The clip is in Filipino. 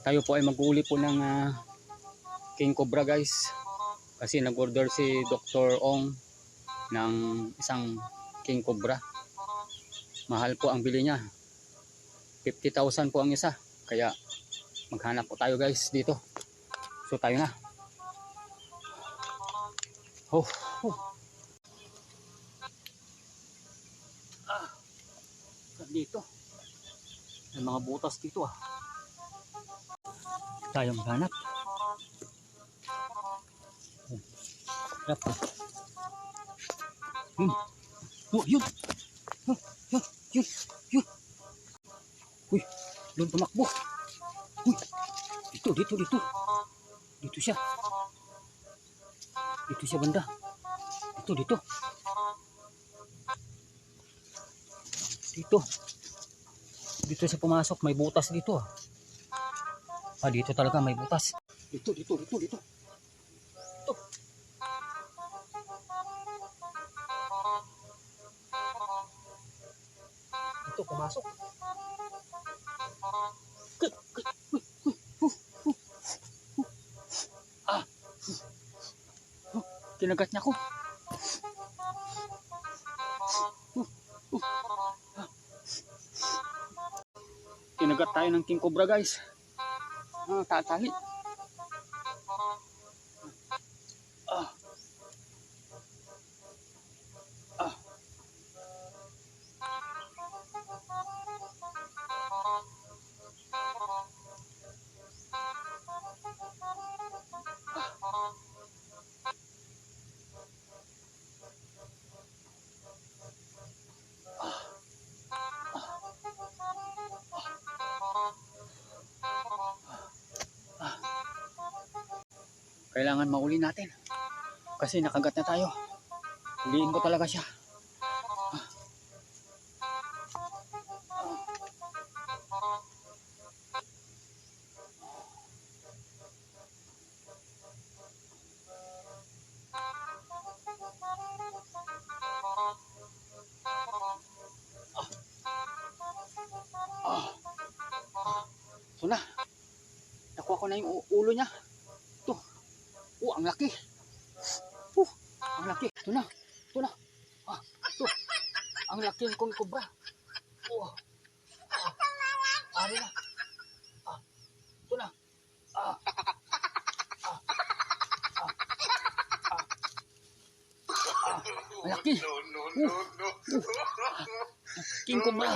Tayo po ay mag-uuli po ng king cobra guys. Kasi nag-order si Dr. Ong ng isang king cobra. Mahal po ang bili niya. 50,000 po ang isa. Kaya maghanap po tayo guys dito. So tayo na. Oh. Dito. May mga butas dito Tayo maghanap. Harap po. Oh, yun. Yun. Uy, doon tumakbo. Uy, dito. Dito siya. Dito siya banda. Dito. Dito siya pumasok. May butas dito dito talaga may butas. Dito. Dito pumasok. Kinagat niya ako. Kinagat tayo ng king cobra guys. Tatali. Kailangan mauli natin kasi nakagat na tayo. Huliin ko talaga siya. Ito na. Nakuha ko na yung ulo niya. Ito. Ang laki. Ang laki. Ito na. Ito. Ang laki ng king cobra. Ari na. Ito na. Ang laki. King cobra.